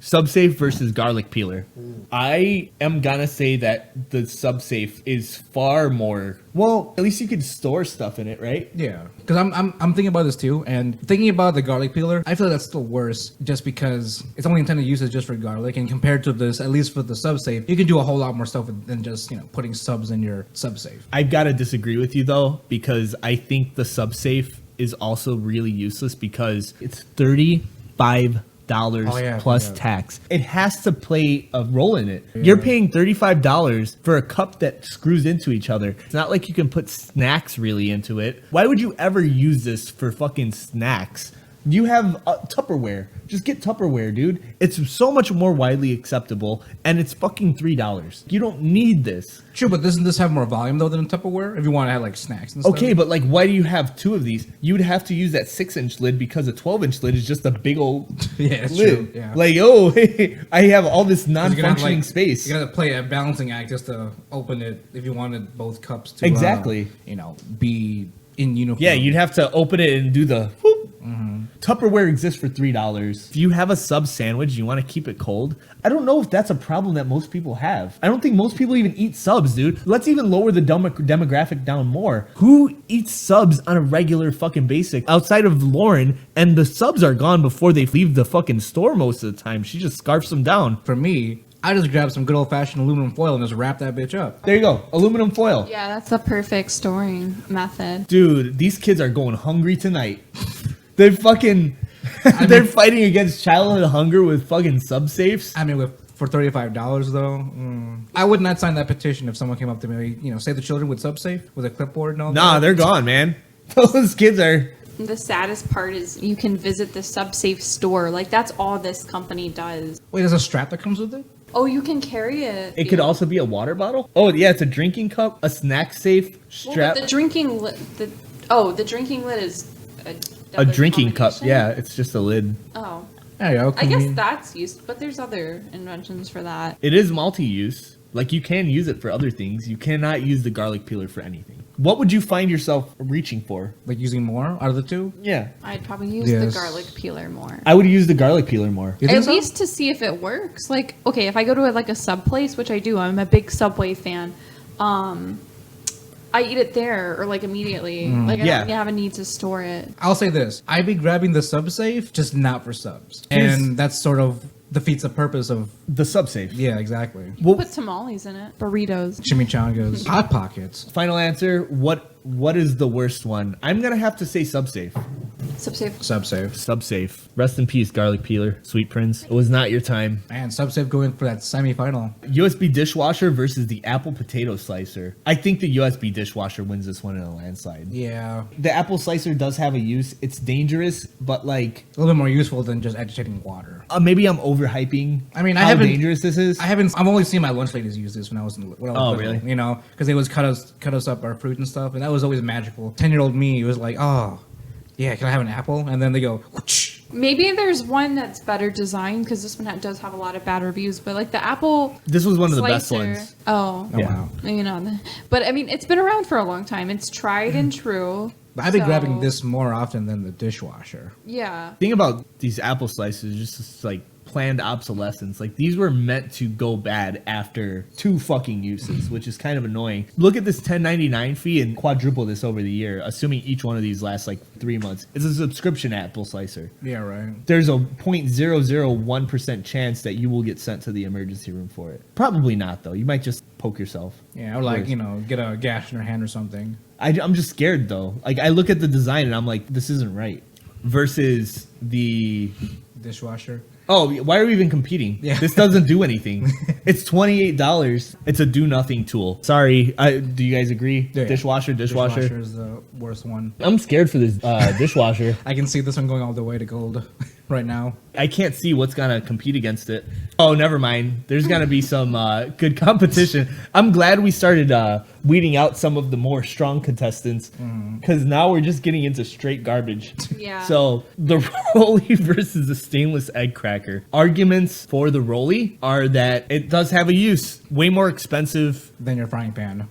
Subsafe versus garlic peeler. I am gonna say that the Subsafe is far more. Well, at least you can store stuff in it, right? Yeah, because I'm thinking about this too, and thinking about the garlic peeler, I feel like that's still worse, just because it's only intended use just for garlic, and compared to this, at least for the Subsafe, you can do a whole lot more stuff than just putting subs in your Subsafe. I've got to disagree with you though, because I think the Subsafe is also really useless because it's $35 plus tax. It has to play a role in it. You're paying $35 for a cup that screws into each other. It's not like you can put snacks really into it. Why would you ever use this for fucking snacks? You have Tupperware. Just get Tupperware, dude. It's so much more widely acceptable, and it's fucking $3. You don't need this. True, but doesn't this have more volume though than Tupperware? If you want to have like snacks and stuff. Okay, but like, why do you have two of these? You would have to use that 6-inch lid because a 12-inch lid is just a big old yeah, that's lid. true. Yeah. Like, oh, hey, I have all this non-functioning space. You gotta play a balancing act just to open it if you wanted both cups to exactly, be in uniform. Yeah, you'd have to open it and do the whoop. Tupperware exists for $3. If you have a sub sandwich, you want to keep it cold. I don't know if that's a problem that most people have. I don't think most people even eat subs, dude. Let's even lower the demographic down more. Who eats subs on a regular fucking basic outside of Lauren? And the subs are gone before they leave the fucking store most of the time. She just scarfs them down. For me, I just grab some good old-fashioned aluminum foil and just wrap that bitch up. There you go. Aluminum foil. Yeah, that's the perfect storing method. Dude, these kids are going hungry tonight. They're fucking... they're fighting against childhood hunger with fucking sub-safes. I mean, for $35 though, I would not sign that petition if someone came up to me, save the children with Subsafe, with a clipboard and all that. Nah, they're gone, man. Those kids are... The saddest part is you can visit the Subsafe store. Like, that's all this company does. Wait, there's a strap that comes with it? Oh, you can carry it. It could also be a water bottle. Oh, yeah, it's a drinking cup, a snack safe, strap. Well, but the drinking lid... the drinking lid is... A drinking cup, yeah, it's just a lid. Oh. There you go. I guess that's used, but there's other inventions for that. It is multi-use. Like, you can use it for other things. You cannot use the garlic peeler for anything. What would you find yourself reaching for? Like using more out of the two? Yeah. I'd probably use the garlic peeler more. I would use the garlic peeler more. At least to see if it works. Like, okay, if I go to a sub place, which I do, I'm a big Subway fan. I eat it there or immediately. Like, I don't really have a need to store it. I'll say this. I'd be grabbing the Subsafe, just not for subs. And that's sort of defeats the purpose of the Subsafe. Yeah, exactly. Well, put tamales in it. Burritos. Chimichangas. Hot Pockets. Final answer. What is the worst one? I'm going to have to say Subsafe. Subsafe. Rest in peace, garlic peeler. Sweet Prince. It was not your time. Man, Subsafe going for that semifinal. USB dishwasher versus the Apple potato slicer. I think the USB dishwasher wins this one in a landslide. Yeah. The Apple slicer does have a use. It's dangerous, but like... a little bit more useful than just agitating water. Maybe I'm overhyping. I mean, how dangerous this is. I've only seen my lunch ladies use this when I was little, really? Because they would cut us up our fruit and stuff, and that was always magical. 10-year-old me was like, oh, yeah, can I have an apple? And then they go, whoosh. Maybe there's one that's better designed because this one does have a lot of bad reviews. But like the Apple, this was one of the best slicer, ones. Oh wow. But I mean, it's been around for a long time. It's tried and true. I've been grabbing this more often than the dishwasher. Yeah. The thing about these Apple slices is just like planned obsolescence. Like, these were meant to go bad after 2 fucking uses, which is kind of annoying. Look at this $10.99 fee and quadruple this over the year, assuming each one of these lasts like 3 months. It's a subscription Apple slicer. Yeah, right. There's a 0.001% chance that you will get sent to the emergency room for it. Probably not, though. You might just poke yourself. Yeah, or like, get a gash in your hand or something. I'm just scared, though. Like, I look at the design and I'm like, this isn't right. Versus the... dishwasher. Oh, why are we even competing? Yeah. This doesn't do anything. It's $28. It's a do-nothing tool. Sorry. Do you guys agree? Yeah. Dishwasher. Dishwasher is the worst one. I'm scared for this dishwasher. I can see this one going all the way to gold right now. I can't see what's going to compete against it. Oh, never mind. There's going to be some good competition. I'm glad we started weeding out some of the more strong contestants because now we're just getting into straight garbage. Yeah. So the Rolly versus the stainless egg cracker. Arguments for the Rolly are that it does have a use. Way more expensive than your frying pan.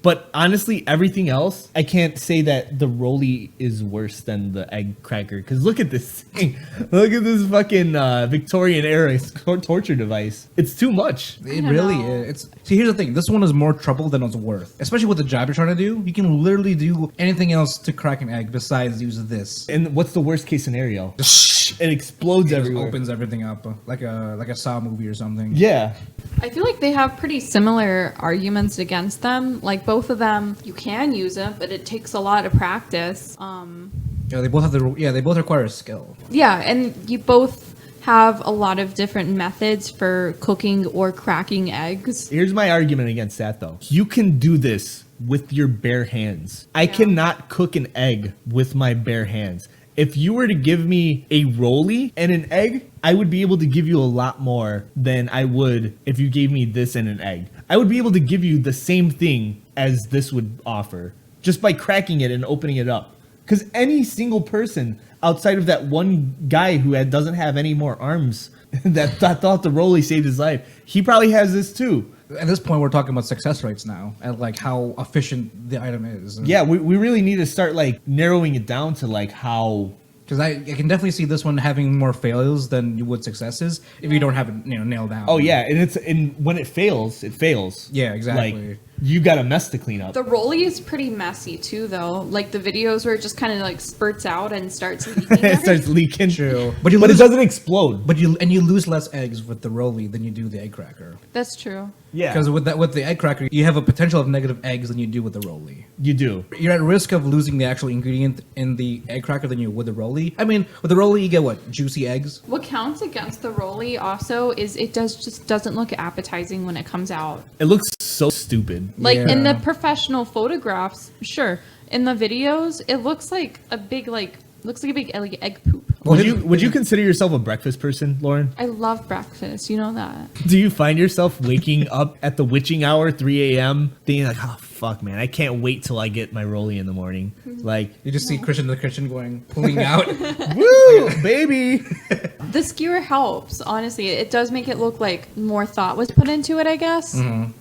But honestly, everything else, I can't say that the Rolly is worse than the egg cracker. Because look at this thing. Look at this fucking Victorian era torture device. It's too much. It really is. See, here's the thing. This one is more trouble than it's worth. Especially with the job you're trying to do. You can literally do anything else to crack an egg besides use this. And what's the worst case scenario? It explodes everywhere. Opens everything up like a Saw movie or something. Yeah. I feel like they have pretty similar arguments against them. Like both of them, you can use them, but it takes a lot of practice. Yeah, they both have they both require a skill. Yeah, and you both have a lot of different methods for cooking or cracking eggs. Here's my argument against that, though. You can do this with your bare hands. I cannot cook an egg with my bare hands. If you were to give me a rolly and an egg, I would be able to give you a lot more than I would if you gave me this and an egg. I would be able to give you the same thing as this would offer just by cracking it and opening it up. Because any single person outside of that one guy who doesn't have any more arms that thought the rolly saved his life, he probably has this too. At this point, we're talking about success rates now and like how efficient the item is. Yeah, we really need to start like narrowing it down to like how. Because I can definitely see this one having more fails than you would successes if you don't have it nailed down. Oh yeah, and when it fails, it fails. Yeah, exactly. Like, you got a mess to clean up. The rolly is pretty messy too, though. Like the videos where it just kind of like spurts out and starts leaking. It starts leaking. True, but it doesn't explode. But you lose less eggs with the rolly than you do the egg cracker. That's true. Yeah, because with the egg cracker, you have a potential of negative eggs than you do with the rolly. You do. You're at risk of losing the actual ingredient in the egg cracker than you would the rolly. I mean, with the rolly, you get what, juicy eggs. What counts against the rolly also is it just doesn't look appetizing when it comes out. It looks so stupid. Like in the professional photographs, sure. In the videos, it looks like a big egg poop. Would you consider yourself a breakfast person, Lauren? I love breakfast. You know that. Do you find yourself waking up at the witching hour, 3 a.m., thinking like, oh fuck, man, I can't wait till I get my rolly in the morning? Like you just see Christian in the kitchen pulling out. Woo, baby. The skewer helps. Honestly, it does make it look like more thought was put into it, I guess. Mm-hmm.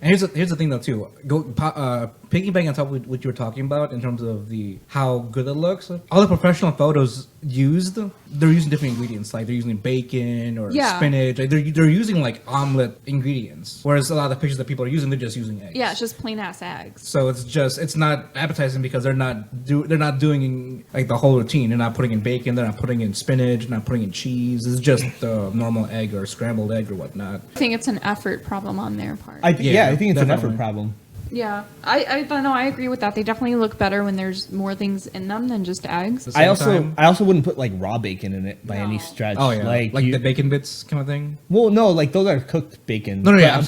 And here's the thing though too. Piggybacking on top of what you were talking about in terms of how good it looks. All the professional photos they're using different ingredients. Like they're using bacon or spinach. Like they're using like omelet ingredients. Whereas a lot of the pictures that people are using, they're just using eggs. Yeah, it's just plain ass eggs. So it's not appetizing because they're not doing like the whole routine. They're not putting in bacon. They're not putting in spinach. They're not putting in cheese. It's just the normal egg or scrambled egg or whatnot. I think it's an effort problem on their part. I think it's definitely an effort problem. Yeah, I don't know. I agree with that. They definitely look better when there's more things in them than just eggs. I also wouldn't put like raw bacon in it by any stretch. Oh yeah, like the bacon bits kind of thing. Well, no, like those are cooked bacon. No, yeah, I'm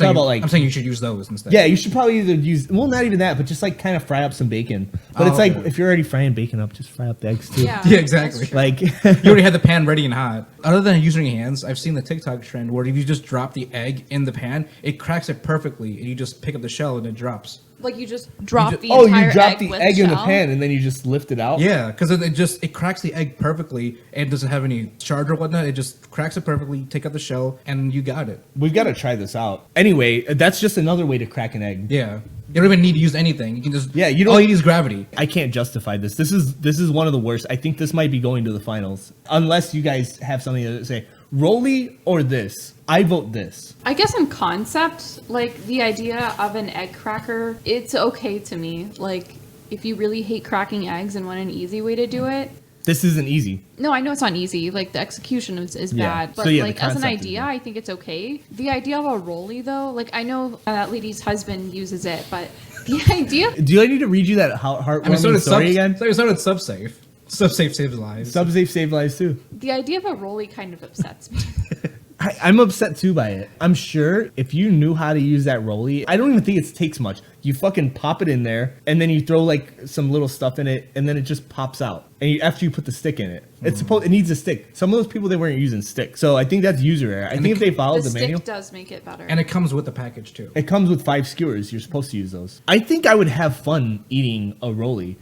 saying you should use those instead. Yeah, you should probably either use not even that, but just like kind of fry up some bacon. But it's like if you're already frying bacon up, just fry up the eggs too. Yeah, exactly. Like you already had the pan ready and hot. Other than using your hands, I've seen the TikTok trend where if you just drop the egg in the pan, it cracks it perfectly, and you just pick up the shell and it drops. Like you just drop the entire egg with in the shell? pan and then you just lift it out? Yeah, because it cracks the egg perfectly and doesn't have any charge or whatnot. It just cracks it perfectly, take out the shell, and you got it. We've got to try this out. Anyway, that's just another way to crack an egg. Yeah. You don't even need to use anything. You can just all you need is gravity. I can't justify this. This is one of the worst. I think this might be going to the finals. Unless you guys have something to say. Rolly or this? I vote this. I guess in concept, like the idea of an egg cracker, it's okay to me. Like if you really hate cracking eggs and want an easy way to do it. This isn't easy. No, I know it's not easy. Like the execution is bad, but like as an idea, I think it's okay. The idea of a rolly though, like I know that lady's husband uses it, but the idea. Do I need to read you that heartwarming story again? So started SubSafe. SubSafe saves lives. SubSafe saved lives too. The idea of a rolly kind of upsets me. I'm upset too by it. I'm sure if you knew how to use that rolly, I don't even think it takes much. You fucking pop it in there, and then you throw like some little stuff in it, and then it just pops out. And after you put the stick in it, it needs a stick. Some of those people, they weren't using sticks, so I think that's user error. I think if they followed the manual, stick does make it better. And it comes with the package too. It comes with 5 skewers. You're supposed to use those. I think I would have fun eating a rolly.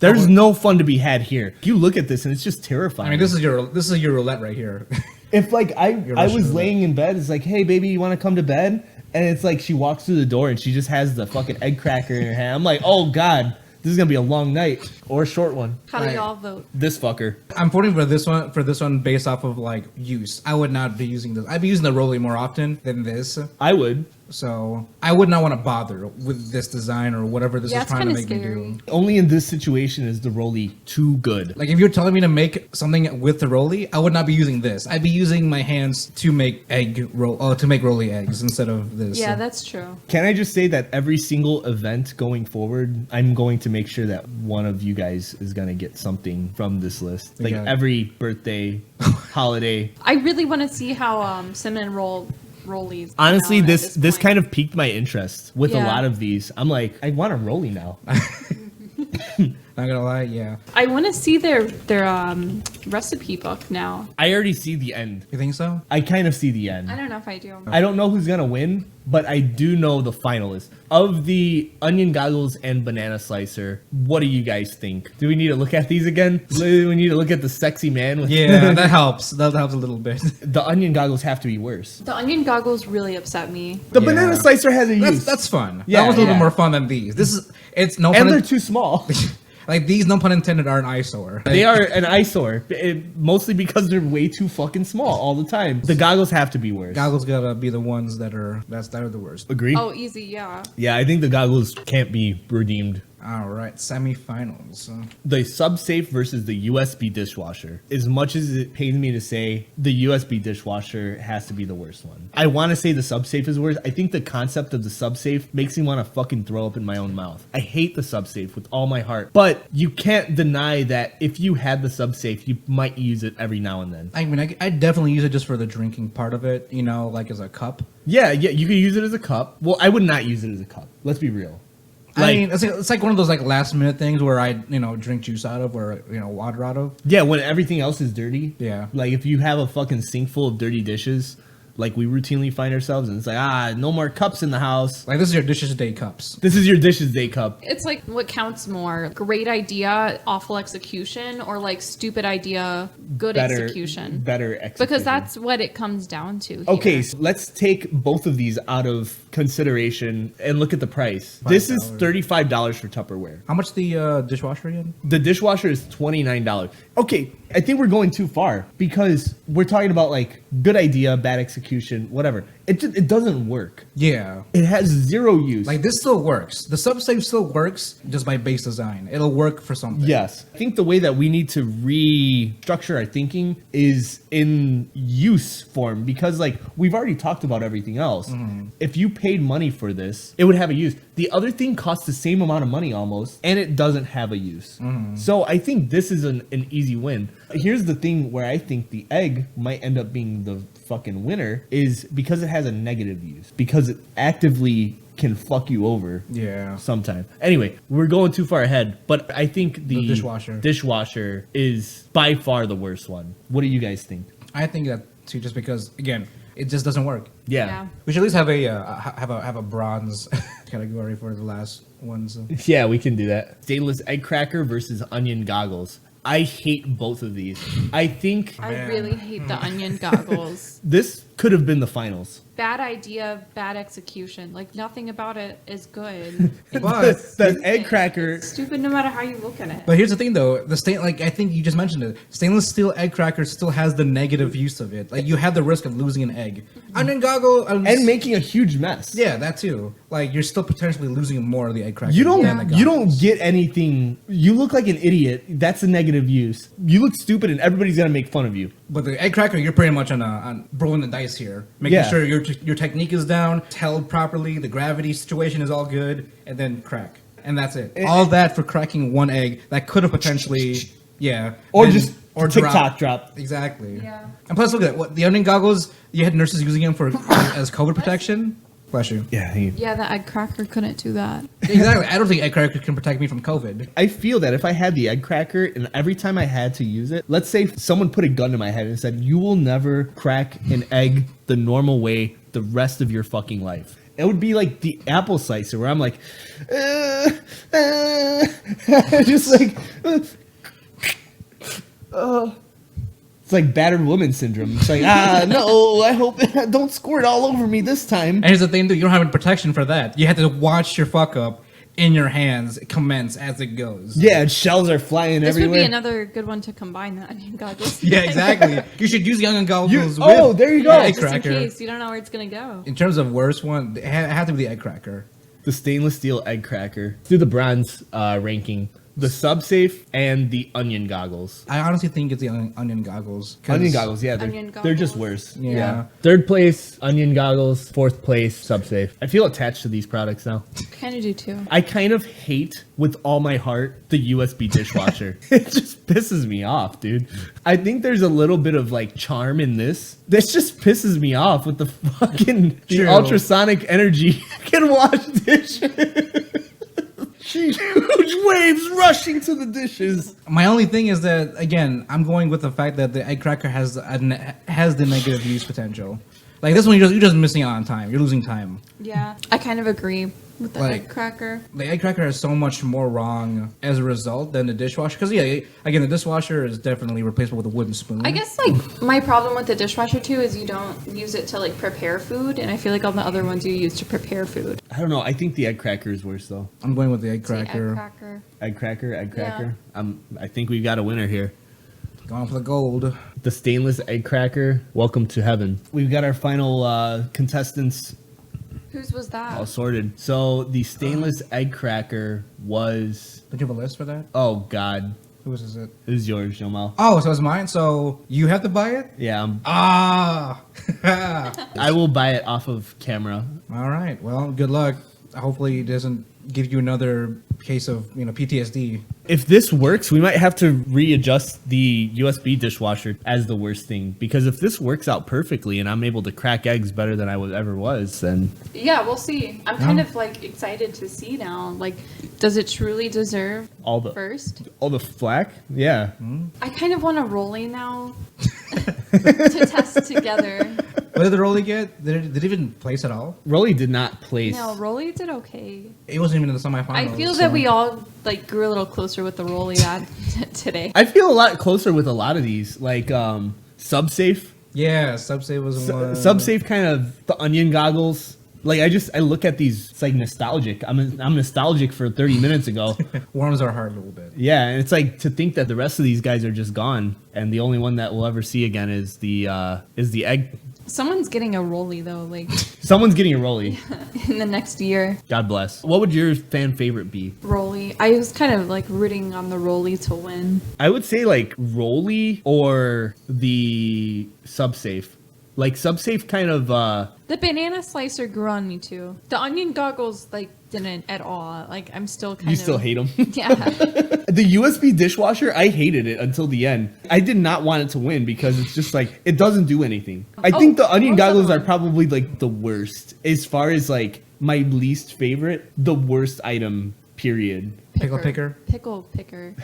There's no fun to be had here. You look at this and it's just terrifying. I mean, this is your roulette right here. If like I was laying in bed, it's like, hey baby, you want to come to bed? And it's like she walks through the door and she just has the fucking egg cracker in her hand. I'm like, oh god, this is gonna be a long night or a short one. How do y'all vote? This fucker. I'm voting for this one. For this one, based off of like use. I would not be using this. I'd be using the Rolly more often than this. I would. So I would not want to bother with this design or whatever this is trying to make me do. Only in this situation is the Rolly too good. Like if you're telling me to make something with the Rolly, I would not be using this. I'd be using my hands to make to make Rolly eggs instead of this. Yeah, that's true. Can I just say that every single event going forward, I'm going to make sure that one of you guys is gonna get something from this list. Like every birthday, holiday. I really want to see how cinnamon rollies. Honestly, this kind of piqued my interest with a lot of these. I'm like, I want a Rolly now. Not gonna lie, yeah. I want to see their recipe book now. I already see the end. You think so? I kind of see the end. I don't know if I do. I don't know who's gonna win, but I do know the finalists. Of the onion goggles and banana slicer, what do you guys think? Do we need to look at these again? Do we need to look at the sexy man? Yeah, that helps. That helps a little bit. The onion goggles have to be worse. The onion goggles really upset me. The banana slicer has a use. That's fun. Yeah, that was a little bit more fun than these. It's no. And they're too small. Like these, no pun intended, are an eyesore. They are an eyesore, mostly because they're way too fucking small all the time. The goggles have to be worse. Goggles gotta be the ones that are the worst. Agree? Oh, easy, yeah. Yeah, I think the goggles can't be redeemed. All right, semifinals. The SubSafe versus the USB dishwasher. As much as it pains me to say, the USB dishwasher has to be the worst one. I want to say the SubSafe is worse. I think the concept of the SubSafe makes me want to fucking throw up in my own mouth. I hate the SubSafe with all my heart. But you can't deny that if you had the SubSafe, you might use it every now and then. I mean, I definitely use it just for the drinking part of it, you know, like as a cup. Yeah, you can use it as a cup. Well, I would not use it as a cup. Let's be real. I mean, it's like one of those like last minute things where I, drink juice out of or, water out of. Yeah, when everything else is dirty. Yeah. Like if you have a fucking sink full of dirty dishes, like we routinely find ourselves, and it's like, no more cups in the house. Like this is your dishes day cups. This is your dishes day cup. It's like what counts more? Great idea, awful execution, or like stupid idea, good execution? Better execution. Because that's what it comes down to here. Okay, so let's take both of these out of consideration and look at the price. $5. This is $35 for Tupperware. How much the dishwasher again? The dishwasher is $29. Okay, I think we're going too far because we're talking about like good idea, bad execution, whatever. It doesn't work. Yeah. It has zero use. Like this still works. The SubSafe still works just by base design. It'll work for something. Yes. I think the way that we need to restructure our thinking is in use form because like we've already talked about everything else. Mm-hmm. If you paid money for this, it would have a use. The other thing costs the same amount of money almost, and it doesn't have a use. Mm-hmm. So I think this is an easy win. Here's the thing where I think the egg might end up being the fucking winner is because it has a negative use. Because it actively can fuck you over. Yeah. Sometime. Anyway, we're going too far ahead, but I think the dishwasher is by far the worst one. What do you guys think? I think that too, just because again, it just doesn't work. Yeah. We should at least have a bronze category for the last ones. Yeah, we can do that. Stainless egg cracker versus onion goggles. I hate both of these. I think I really hate the onion goggles. This could have been the finals. Bad idea, bad execution. Like nothing about it is good. But that egg cracker, it's stupid no matter how you look at it. But here's the thing, though: I think you just mentioned it. Stainless steel egg cracker still has the negative use of it. Like you have the risk of losing an egg. Onion goggle and making a huge mess. Yeah, that too. Like you're still potentially losing more of the egg cracker. You don't get anything. You look like an idiot. That's a negative use. You look stupid, and everybody's gonna make fun of you. But the egg cracker, you're pretty much on rolling the dice here, making sure your technique is down, it's held properly, the gravity situation is all good, and then crack, and that's it. All that for cracking one egg that could have potentially, or TikTok drop. Exactly. Yeah. And plus, look at what the onion goggles. You had nurses using them for as COVID protection. Bless you. Yeah, the egg cracker couldn't do that. Exactly. I don't think egg cracker can protect me from COVID. I feel that if I had the egg cracker and every time I had to use it, let's say someone put a gun to my head and said, you will never crack an egg the normal way the rest of your fucking life. It would be like the apple slicer where I'm like, just like, It's like battered woman syndrome. It's like, no, I hope don't squirt all over me this time. And here's the thing, dude, you don't have any protection for that. You have to watch your fuck up in your hands commence as it goes. Yeah, and shells are flying everywhere. This would be another good one to combine the onion goggles. Yeah, exactly. You should use the onion goggles there you go. Yeah, just in case. You don't know where it's going to go. In terms of worst one, it had to be the egg cracker. The stainless steel egg cracker. Do the bronze ranking. The SubSafe and the onion goggles. I honestly think it's the onion goggles. Onion goggles, yeah. Onion They're just goggles. worse. Yeah. Third place, onion goggles. Fourth place, SubSafe. I feel attached to these products now. Kind of do too. I kind of hate with all my heart the USB dishwasher. It just pisses me off, dude. I think there's a little bit of like charm in this. This just pisses me off with the fucking the ultrasonic energy can wash dishes. Huge waves rushing to the dishes. My only thing is that, again, I'm going with the fact that the egg cracker has the negative use potential. Like this one, you're just missing out on time. You're losing time. Yeah, I kind of agree with the egg cracker. The egg cracker has so much more wrong as a result than the dishwasher. Because again, the dishwasher is definitely replaceable with a wooden spoon. I guess like my problem with the dishwasher too is you don't use it to like prepare food, and I feel like all the other ones you use to prepare food. I don't know. I think the egg cracker is worse though. I'm going with the egg cracker. Egg cracker. Egg cracker. Yeah. I think we've got a winner here. Going for the gold. The stainless egg cracker. Welcome to heaven. We've got our final contestants. Whose was that? All sorted. So the stainless egg cracker was. Did you have a list for that? Oh God. Whose is it? It was yours, Jamal. Oh, so it's mine. So you have to buy it? Yeah. I will buy it off of camera. All right. Well, good luck. Hopefully, it doesn't give you another case of PTSD. If this works, we might have to readjust the USB dishwasher as the worst thing, because if this works out perfectly and I'm able to crack eggs better than I ever was, then yeah, we'll see. I'm kind of like excited to see now. Like, does it truly deserve all the flack? Yeah. I kind of want a rollie now to test together. What did the rollie get? Did it even place at all? Rollie did not place. No, rollie did okay. It wasn't even in the semifinals. I feel that we all like grew a little closer with the rollie ad today. I feel a lot closer with a lot of these, like SubSafe. Yeah, SubSafe was one. SubSafe, kind of the onion goggles. Like I look at these, it's like nostalgic. I'm nostalgic for 30 minutes ago. Warms our heart a little bit. Yeah, and it's like to think that the rest of these guys are just gone, and the only one that we'll ever see again is the egg. Someone's getting a rollie though, like someone's getting a rollie in the next year. God bless. What would your fan favorite be? Rollie. I was kind of like rooting on the rollie to win. I would say like rollie or the SubSafe. Like SubSafe kind of the banana slicer grew on me too. The onion goggles like didn't at all. Like I'm still kind of. You still hate them? Yeah. The USB dishwasher, I hated it until the end. I did not want it to win because it's just like it doesn't do anything. I think the onion goggles are probably like the worst as far as like my least favorite, the worst item. Period. Pickle picker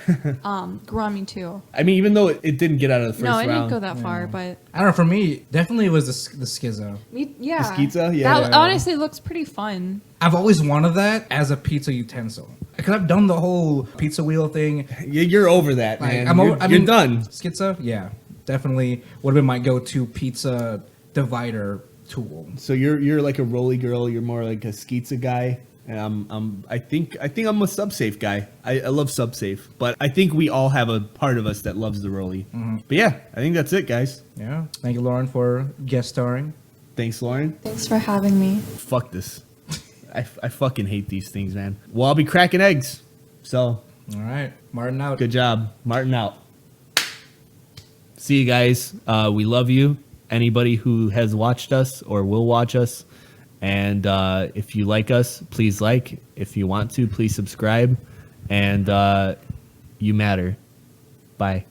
grew on me too. I mean, even though it didn't get out of the first round. No, it didn't go that far, but I don't know. For me, definitely it was the Schizo. Yeah, the Schizo. Yeah, that honestly looks pretty fun. I've always wanted that as a pizza utensil because I've done the whole pizza wheel thing. You're over that, man. You're done. Schizo, yeah, definitely would have been my go-to pizza divider tool. So you're like a rolly girl. You're more like a Schizo guy. And I think I'm a SubSafe guy. I love SubSafe, but I think we all have a part of us that loves the rollie. Mm-hmm. But yeah, I think that's it, guys. Yeah. Thank you, Lauren, for guest starring. Thanks, Lauren. Thanks for having me. Fuck this. I fucking hate these things, man. Well, I'll be cracking eggs. So. All right. Martin out. Good job. Martin out. See you guys. We love you. Anybody who has watched us or will watch us. And if you like us, please like. If you want to, please subscribe. And you matter. Bye.